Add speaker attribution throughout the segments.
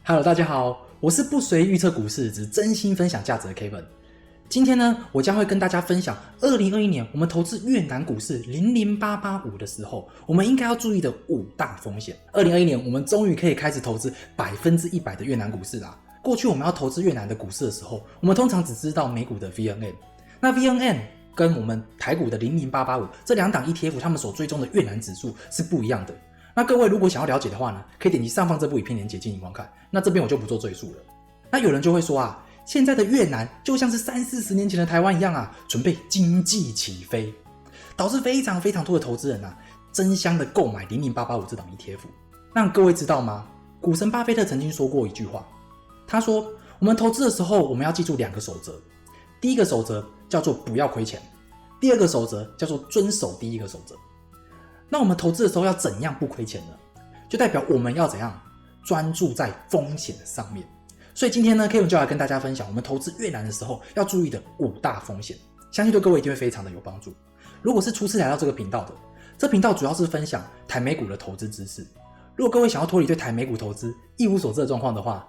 Speaker 1: Hello， 大家好，我是不随预测股市，只真心分享价值的 Kevin。今天呢，我将会跟大家分享2021年我们投资越南股市00885的时候，我们应该要注意的5大风险。2021年，我们终于可以开始投资100%的越南股市啦。过去我们要投资越南的股市的时候，我们通常只知道美股的 VNM， 那 VNM 跟我们台股的00885这两档 ETF， 他们所追踪的越南指数是不一样的。那各位如果想要了解的话呢，可以点击上方这部影片连结进行观看。那这边我就不做赘述了。那有人就会说啊，现在的越南就像是30-40年前的台湾一样啊，准备经济起飞，导致非常多的投资人啊，争相的购买00885这档 ETF。让各位知道吗？股神巴菲特曾经说过一句话，他说我们投资的时候，我们要记住2个守则。第一个守则叫做不要亏钱，第二个守则叫做遵守第一个守则。那我们投资的时候要怎样不亏钱呢？就代表我们要怎样专注在风险上面。所以今天呢 Kevin 就来跟大家分享我们投资越南的时候要注意的5大风险，相信对各位一定会非常的有帮助。如果是初次来到这个频道的，这频道主要是分享台美股的投资知识。如果各位想要脱离对台美股投资一无所知的状况的话，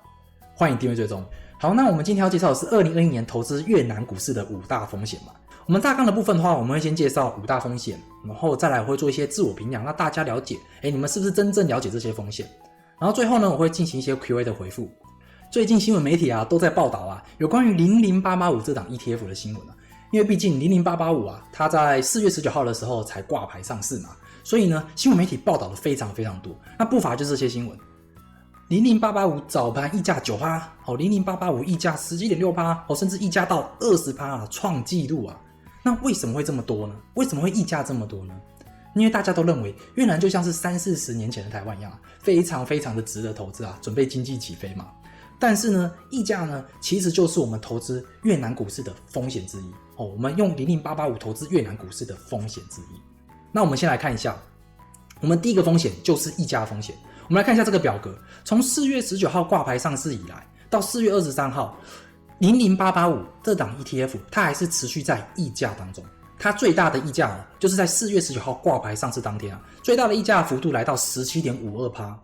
Speaker 1: 欢迎订阅追踪。好，那我们今天要介绍的是2021年投资越南股市的5大风险嘛。我们大纲的部分的话，我们会先介绍5大风险，然后再来会做一些自我评量，让大家了解你们是不是真正了解这些风险。然后最后呢，我会进行一些 Q&A 的回复。最近新闻媒体啊都在报道啊有关于00885这档 ETF 的新闻啊，因为毕竟00885啊它在4月19号的时候才挂牌上市嘛，所以呢新闻媒体报道的非常多。那不乏就是这些新闻，00885早盘溢价 9%， 00885溢价 11.6%， 甚至溢价到 20%， 创纪录啊。那为什么会这么多呢？为什么会溢价这么多呢？因为大家都认为越南就像是30-40年前的台湾一样，非常的值得投资啊，准备经济起飞嘛。但是呢，溢价呢其实就是我们投资越南股市的风险之一我们用00885投资越南股市的风险之一。那我们先来看一下，我们第一个风险就是溢价风险。我们来看一下这个表格，从4月19号挂牌上市以来，到4月23号00885这档 ETF 它还是持续在溢价当中。它最大的溢价就是在4月19号挂牌上市当天最大的溢价幅度来到 17.52%，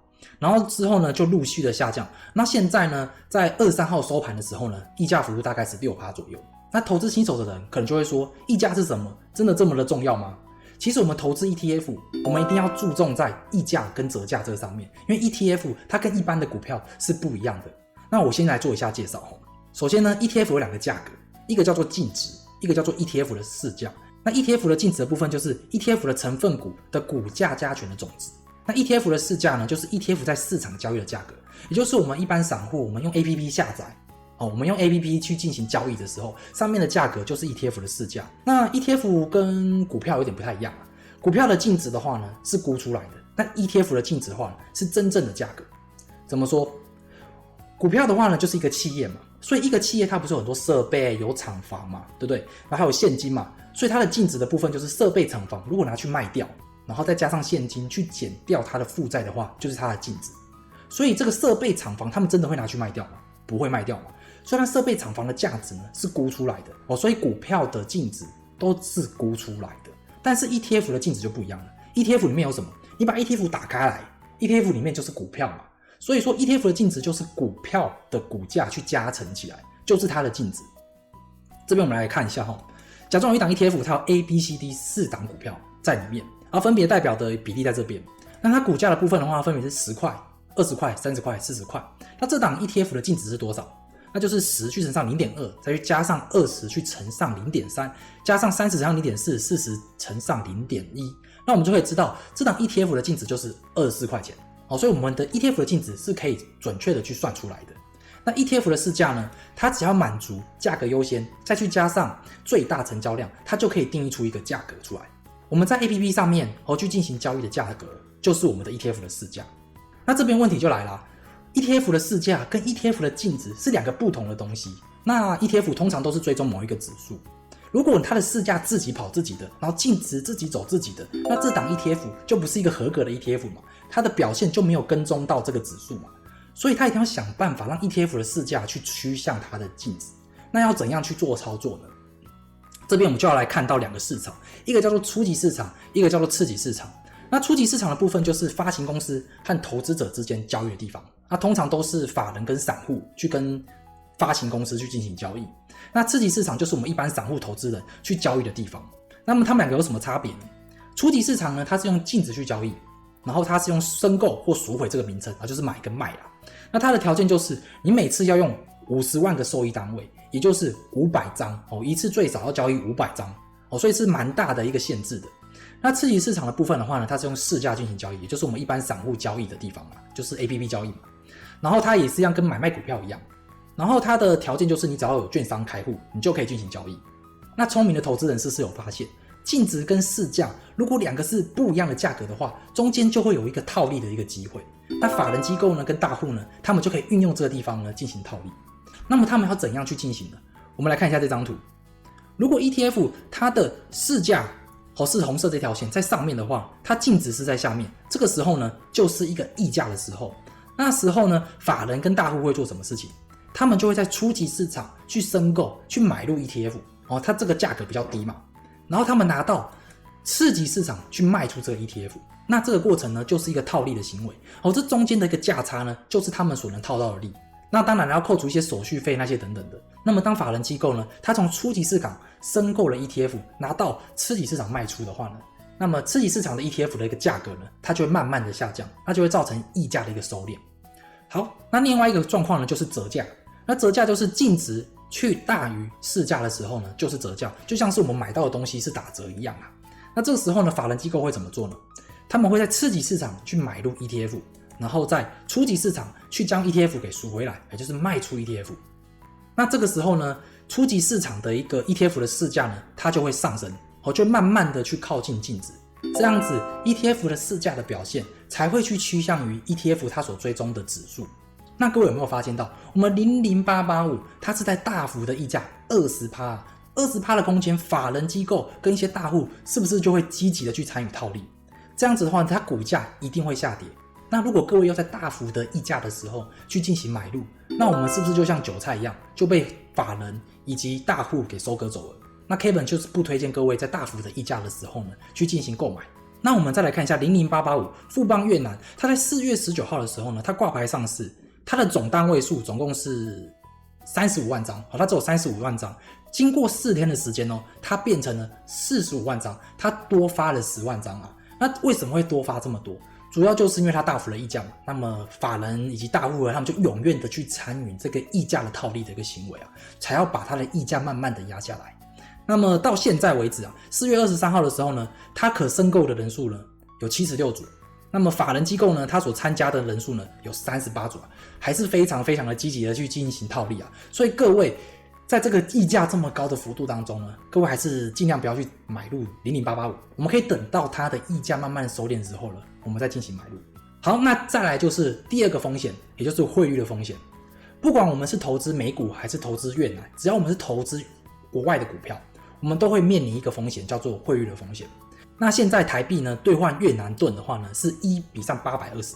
Speaker 1: 然后之后呢就陆续的下降。那现在呢在23号收盘的时候呢，溢价幅度大概是 6% 左右。那投资新手的人可能就会说，溢价是什么？真的这么的重要吗？其实我们投资 ETF， 我们一定要注重在溢价跟折价这上面，因为 ETF 它跟一般的股票是不一样的。那我先来做一下介绍。首先呢 ETF 有2个价格，一个叫做净值，一个叫做 ETF 的市价。那 ETF 的净值的部分就是 ETF 的成分股的股价加权的总值。那 ETF 的市价呢，就是 ETF 在市场交易的价格，也就是我们一般散户我们用 APP 下载我们用 APP 去进行交易的时候，上面的价格就是 ETF 的市价。那 ETF 跟股票有点不太一样股票的净值的话呢是估出来的，但 ETF 的净值的话呢是真正的价格。怎么说？股票的话呢就是一个企业嘛，所以一个企业它不是有很多设备有厂房嘛，对不对？然后还有现金嘛，所以它的净值的部分就是设备厂房如果拿去卖掉，然后再加上现金去减掉它的负债的话，就是它的净值。所以这个设备厂房他们真的会拿去卖掉吗？不会卖掉嘛。所以它设备厂房的价值呢是估出来的所以股票的净值都是估出来的。但是 ETF 的净值就不一样了。 ETF 里面有什么？你把 ETF 打开来， ETF 里面就是股票嘛，所以说 ETF 的净值就是股票的股价去加成起来，就是它的净值。这边我们来看一下假装有一档 ETF 它有 ABCD 4档股票在里面，然后分别代表的比例在这边。那它股价的部分的话分别是10块、20块、30块、40块。那这档 ETF 的净值是多少？那就是10去乘上 0.2， 再去加上20去乘上 0.3， 加上30乘上 0.4， 40乘上 0.1。 那我们就可以知道这档 ETF 的净值就是24块钱所以我们的 ETF 的净值是可以准确的去算出来的。那 ETF 的市价呢，它只要满足价格优先，再去加上最大成交量，它就可以定义出一个价格出来。我们在 APP 上面去进行交易的价格就是我们的 ETF 的市价。那这边问题就来了，ETF 的市价跟 ETF 的净值是2个不同的东西。那 ETF 通常都是追踪某一个指数，如果它的市价自己跑自己的，然后净值自己走自己的，那这档 ETF 就不是一个合格的 ETF 嘛，它的表现就没有跟踪到这个指数嘛，所以它一定要想办法让 ETF 的市价去趋向它的净值。那要怎样去做操作呢？这边我们就要来看到2个市场，一个叫做初级市场，一个叫做次级市场。那初级市场的部分就是发行公司和投资者之间交易的地方那通常都是法人跟散户去跟发行公司去进行交易。那次级市场就是我们一般散户投资人去交易的地方。那么他们两个有什么差别呢？初级市场呢，它是用净值去交易，然后它是用申购或赎回这个名称，就是买跟卖啦。那它的条件就是你每次要用50万个受益单位，也就是500张一次最少要交易500张所以是蛮大的一个限制的。那次级市场的部分的话呢，它是用市价进行交易，也就是我们一般散户交易的地方嘛，就是 APP 交易嘛。然后它也是一样跟买卖股票一样，然后它的条件就是你只要有券商开户，你就可以进行交易。那聪明的投资人是有发现，净值跟市价如果两个是不一样的价格的话，中间就会有一个套利的一个机会。那法人机构呢跟大户呢，他们就可以运用这个地方呢进行套利。那么他们要怎样去进行呢？我们来看一下这张图。如果 ETF 它的市价是红色这条线在上面的话，它净值是在下面，这个时候呢就是一个溢价的时候。那时候呢，法人跟大户会做什么事情？他们就会在初级市场去申购去买入 ETF它这个价格比较低嘛，然后他们拿到次级市场去卖出这个 ETF。那这个过程呢就是一个套利的行为这中间的一个价差呢就是他们所能套到的利。那当然要扣除一些手续费那些等等的。那么当法人机构呢，他从初级市场申购了 ETF 拿到次级市场卖出的话呢，那么次级市场的 ETF 的一个价格呢，它就会慢慢的下降，那就会造成溢价的一个收敛。好，那另外一个状况呢就是折价。那折价就是净值去大于市价的时候呢，就是折价，就像是我们买到的东西是打折一样啊。那这个时候呢，法人机构会怎么做呢？他们会在次级市场去买入 ETF， 然后在初级市场去将 ETF 给赎回来，也就是卖出 ETF。那这个时候呢，初级市场的一个 ETF 的市价呢，它就会上升，就慢慢的去靠近净值，这样子 ETF 的市价的表现才会去趋向于 ETF 它所追踪的指数。那各位有没有发现到，我们00885它是在大幅的溢价 20%，20% 的空间，法人机构跟一些大户是不是就会积极的去参与套利？这样子的话，它股价一定会下跌。那如果各位要在大幅的溢价的时候去进行买入，那我们是不是就像韭菜一样就被法人以及大户给收割走了？那 Kevin 就是不推荐各位在大幅的溢价的时候呢去进行购买。那我们再来看一下00885富邦越南，它在4月19号的时候呢，它挂牌上市，它的总单位数总共是35万张，它只有35万张，经过4天的时间它变成了45万张，它多发了10万张啊。那为什么会多发这么多？主要就是因为它大幅的溢价嘛，那么法人以及大户他们就踊跃的去参与这个溢价的套利的一个行为啊，才要把它的溢价慢慢的压下来。那么到现在为止啊，4月23号的时候呢，它可申购的人数呢有76组，那么法人机构呢，它所参加的人数呢有38组还是非常非常的积极的去进行套利啊。所以各位在这个溢价这么高的幅度当中呢，各位还是尽量不要去买入00885，我们可以等到它的溢价慢慢收敛之后了，我们再进行买入。好，那再来就是第二个风险，也就是汇率的风险。不管我们是投资美股还是投资越南，只要我们是投资国外的股票，我们都会面临一个风险，叫做汇率的风险。那现在台币呢兑换越南盾的话呢是1比上821。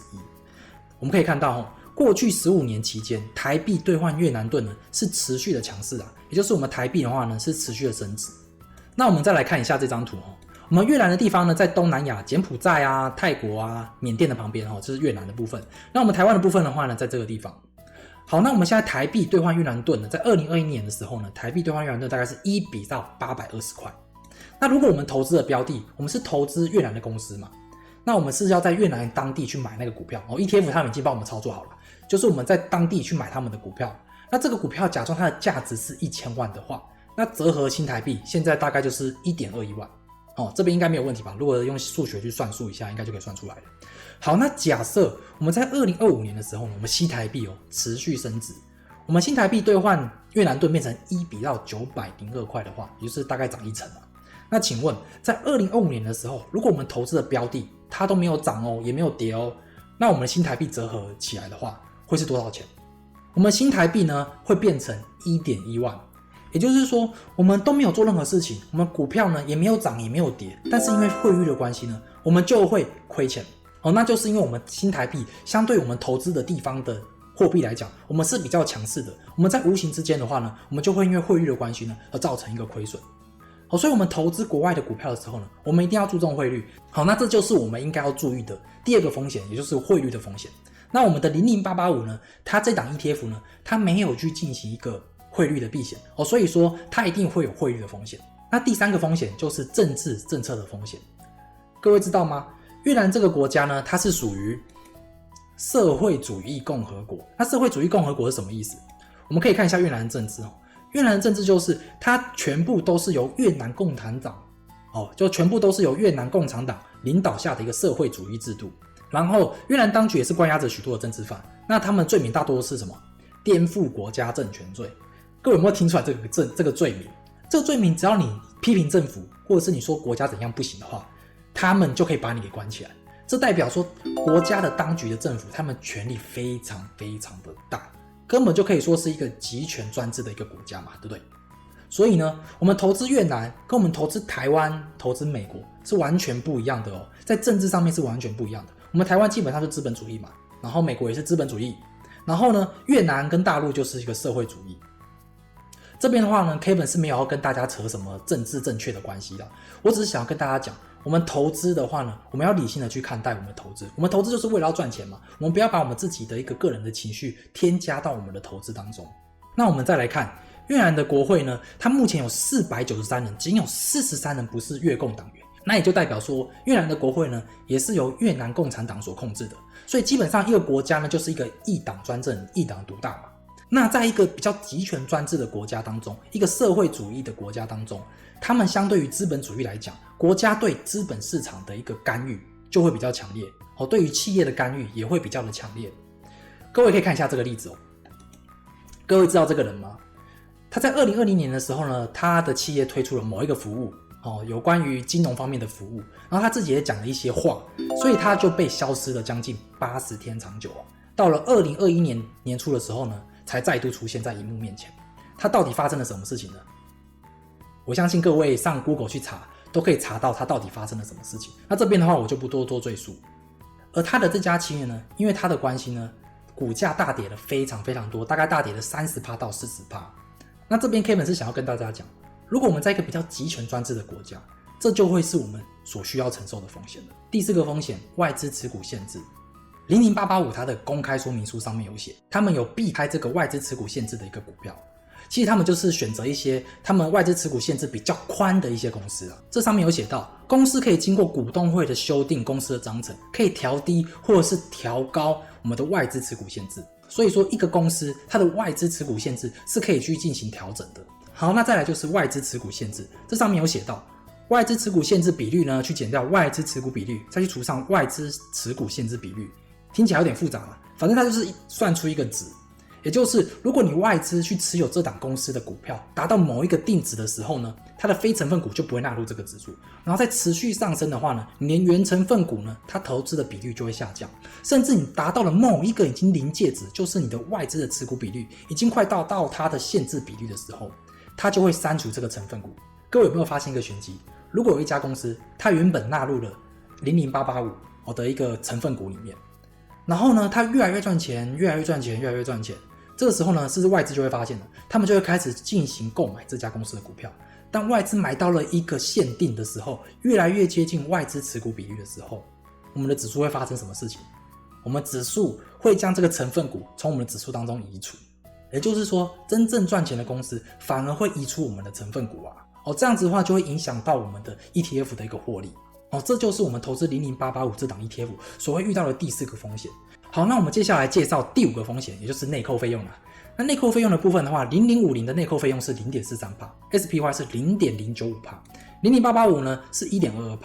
Speaker 1: 我们可以看到过去15年期间，台币兑换越南盾呢是持续的强势啊，也就是我们台币的话呢是持续的升值。那我们再来看一下这张图我们越南的地方呢在东南亚，柬埔寨啊、泰国啊、缅甸的旁边这是越南的部分。那我们台湾的部分的话呢在这个地方。好，那我们现在台币兑换越南盾呢，在2021年的时候呢，台币兑换越南盾大概是1比到820块。那如果我们投资的标的，我们是投资越南的公司嘛，那我们是要在越南当地去买那个股票ETF 他们已经帮我们操作好了，就是我们在当地去买他们的股票。那这个股票假装它的价值是1000万的话，那折合新台币现在大概就是1.21万这边应该没有问题吧？如果用数学去算数一下，应该就可以算出来了。好，那假设我们在2025年的时候呢，我们新台币持续升值，我们新台币兑换越南盾变成1比到902块的话，也就是大概涨1成啊。那请问在2025年的时候，如果我们投资的标的它都没有涨也没有跌那我们的新台币折合起来的话会是多少钱？我们新台币呢会变成1.1万。也就是说我们都没有做任何事情，我们股票呢也没有涨也没有跌，但是因为汇率的关系呢，我们就会亏钱那就是因为我们新台币相对我们投资的地方的货币来讲，我们是比较强势的，我们在无形之间的话呢，我们就会因为汇率的关系呢而造成一个亏损。好，所以我们投资国外的股票的时候呢，我们一定要注重汇率。好，那这就是我们应该要注意的第二个风险，也就是汇率的风险。那我们的00885呢，它这档 ETF 呢，它没有去进行一个汇率的避险所以说它一定会有汇率的风险。那第三个风险就是政治政策的风险。各位知道吗？越南这个国家呢，它是属于社会主义共和国。那社会主义共和国是什么意思？我们可以看一下越南的政治越南的政治就是它全部都是由越南共产党就全部都是由越南共产党领导下的一个社会主义制度。然后越南当局也是关押着许多的政治犯，那他们罪名大多是什么？颠覆国家政权罪。各位有没有听出来这个罪名？这个罪名只要你批评政府，或者是你说国家怎样不行的话，他们就可以把你给关起来。这代表说国家的当局的政府，他们权力非常非常的大，根本就可以说是一个集权专制的一个国家嘛，对不对？所以呢，我们投资越南跟我们投资台湾、投资美国是完全不一样的在政治上面是完全不一样的。我们台湾基本上是资本主义嘛，然后美国也是资本主义，然后呢，越南跟大陆就是一个社会主义。这边的话呢 ，Kevin 是没有要跟大家扯什么政治正确的关系的，我只是想要跟大家讲，我们投资的话呢，我们要理性的去看待我们的投资。我们投资就是为了要赚钱嘛，我们不要把我们自己的一个个人的情绪添加到我们的投资当中。那我们再来看越南的国会呢，它目前有493人，仅有43人不是越共党员。那也就代表说，越南的国会呢，也是由越南共产党所控制的。所以基本上一个国家呢，就是一个一党专政、一党独大嘛。那在一个比较集权专制的国家当中，一个社会主义的国家当中，他们相对于资本主义来讲，国家对资本市场的一个干预就会比较强烈对于企业的干预也会比较的强烈。各位可以看一下这个例子各位知道这个人吗？他在2020年的时候呢，他的企业推出了某一个服务有关于金融方面的服务，然后他自己也讲了一些话，所以他就被消失了将近80天长久到了2021年年初的时候呢，才再度出现在荧幕面前。他到底发生了什么事情呢？我相信各位上 Google 去查都可以查到他到底发生了什么事情。那这边的话我就不多做赘述。而他的这家企业呢，因为他的关系呢，股价大跌了非常非常多，大概大跌了30%到40%。那这边 Kevin 是想要跟大家讲，如果我们在一个比较集权专制的国家，这就会是我们所需要承受的风险了。第4个风险，外资持股限制。00885它的公开说明书上面有写，他们有避开这个外资持股限制的一个股票。其实他们就是选择一些他们外资持股限制比较宽的一些公司这上面有写到，公司可以经过股东会的修订公司的章程，可以调低或者是调高我们的外资持股限制。所以说一个公司它的外资持股限制是可以去进行调整的。好，那再来就是外资持股限制，这上面有写到外资持股限制比率呢，去减掉外资持股比率，再去除上外资持股限制比率。听起来有点复杂嘛，反正它就是算出一个值，也就是如果你外资去持有这档公司的股票达到某一个定值的时候呢，它的非成分股就不会纳入这个指数，然后再持续上升的话呢，你连原成分股呢，它投资的比率就会下降，甚至你达到了某一个已经临界值，就是你的外资的持股比率已经快到它的限制比率的时候，它就会删除这个成分股。各位有没有发现一个玄机？如果有一家公司它原本纳入了00885的一个成分股里面，然后呢，它越来越赚钱，越来越赚钱，越来越赚钱。这个时候呢，是不是外资就会发现了，他们就会开始进行购买这家公司的股票。当外资买到了一个限定的时候，越来越接近外资持股比率的时候，我们的指数会发生什么事情？我们指数会将这个成分股从我们的指数当中移除，也就是说，真正赚钱的公司反而会移出我们的成分股这样子的话就会影响到我们的 ETF 的一个获利。这就是我们投资00885这档 ETF 所会遇到的第4个风险。好，那我们接下来介绍第5个风险，也就是内扣费用那内扣费用的部分的话，0050的内扣费用是 0.43%，SPY 是 0.095%，00885 呢是 1.22%。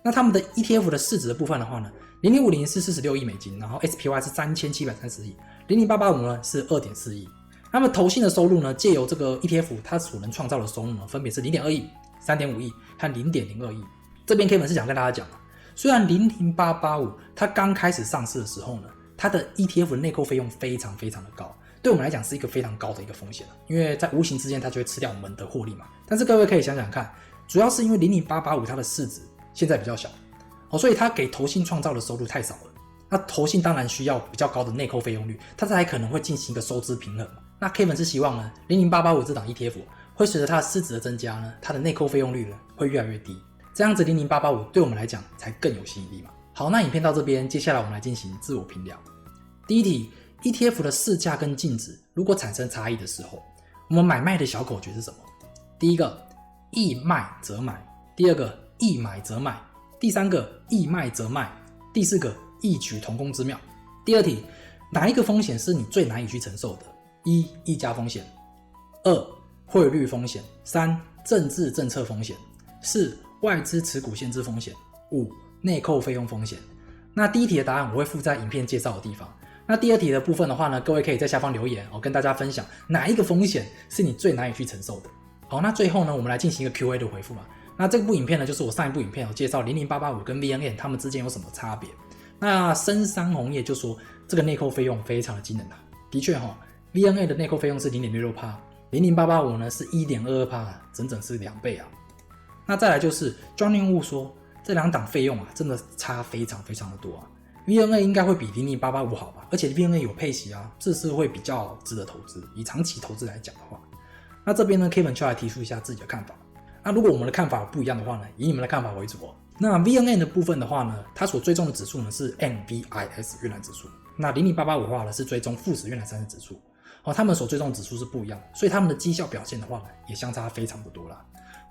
Speaker 1: 那他们的 ETF 的市值的部分的话呢，0050是46亿美金，然后 SPY 是3730亿，00885呢是 2.4亿。那么投信的收入呢，借由这个 ETF 它所能创造的收入呢，分别是 0.2亿、3.5亿和 0.02亿。这边 Kevin 是想跟大家讲虽然00885它刚开始上市的时候呢，它的 ETF 的内扣费用非常非常的高，对我们来讲是一个非常高的一个风险因为在无形之间它就会吃掉我们的获利嘛。但是各位可以想想看，主要是因为00885它的市值现在比较小所以它给投信创造的收入太少了。那投信当然需要比较高的内扣费用率，它才可能会进行一个收支平衡嘛。那 Kevin 是希望呢00885这档 ETF 会随着它的市值的增加呢，它的内扣费用率呢会越来越低，这样子00885对我们来讲才更有吸引力嘛。好，那影片到这边，接下来我们来进行自我评量。第一题 ，ETF 的市价跟净值如果产生差异的时候，我们买卖的小口诀是什么？第一个，易卖则买；第二个，易买则卖；第三个，易卖则卖；第四个，异曲同工之妙。第二题，哪一个风险是你最难以去承受的？一、溢价风险；二、汇率风险；三、政治政策风险；四、外资持股限制风险；五、内扣费用风险。那第一题的答案我会附在影片介绍的地方。那第二题的部分的话呢，各位可以在下方留言，跟大家分享哪一个风险是你最难以去承受的。好，那最后呢，我们来进行一个 Q&A 的回复嘛。那这部影片呢，就是我上一部影片有介绍00885跟 VNM 他们之间有什么差别。那深山红叶就说这个内扣费用非常的惊人啊，的确VNA 的内扣费用是 0.66%，00885 呢是 1.22%， 整整是2倍啊。那再来就是庄念悟说这两档费用啊，真的差非常非常的多啊。VNA 应该会比00885好吧，而且 VNA 有配息啊，这是会比较值得投资。以长期投资来讲的话，那这边呢 Kevin 就来提出一下自己的看法。那如果我们的看法不一样的话呢，以你们的看法为主哦。那 VNA 的部分的话呢，它所追踪的指数呢是 NVIS 越南指数，那00885的话呢是追踪富时越南30指数。他们所追踪的指数是不一样的，所以他们的绩效表现的话呢，也相差非常的多啦。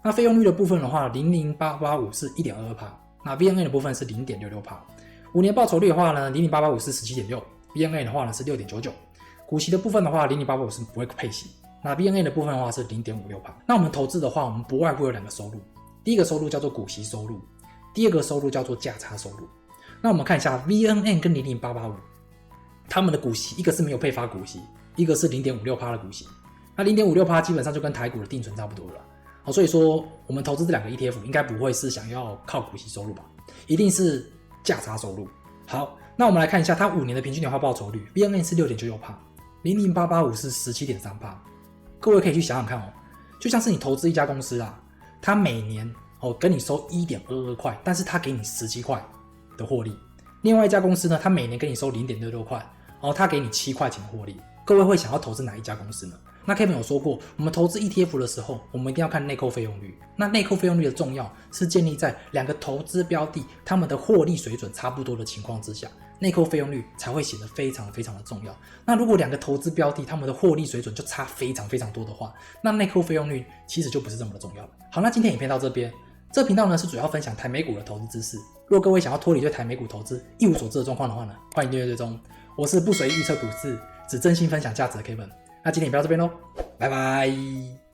Speaker 1: 那费用率的部分的话，00885是 1.22%， 那 VNA 的部分是 0.66%。5年报酬率的话呢，00885是 17.6%， VNA 的话呢是 6.99%。股息的部分的话，00885是不会配息，那 VNA 的部分的话是 0.56%。那我们投资的话，我们不外乎有两个收入，第一个收入叫做股息收入，第二个收入叫做价差收入。那我们看一下 VNM 跟00885，他们的股息一个是没有配发股息，一个是 0.56% 的股息。那 0.56% 基本上就跟台股的定存差不多了。所以说我们投资这两个 ETF 应该不会是想要靠股息收入吧，一定是价差收入。好，那我们来看一下它5年的平均年化报酬率 ，VNM 是 6.96%， 00885是 17.3%。各位可以去想想看就像是你投资一家公司啊，它每年跟你收 1.22 块，但是它给你17块的获利。另外一家公司呢，它每年给你收 0.66 块，它给你7块钱的获利。各位会想要投资哪一家公司呢？那 Kevin 有说过，我们投资 ETF 的时候，我们一定要看内扣费用率。那内扣费用率的重要是建立在两个投资标的他们的获利水准差不多的情况之下，内扣费用率才会显得非常非常的重要。那如果两个投资标的他们的获利水准就差非常非常多的话，那内扣费用率其实就不是这么的重要了。好，那今天影片到这边。这频道呢是主要分享台美股的投资知识。如果各位想要脱离对台美股投资一无所知的状况的话呢，欢迎订阅追踪。我是不随意预测股市，只真心分享价值的 Kevin。那今天影片到这边咯，拜拜。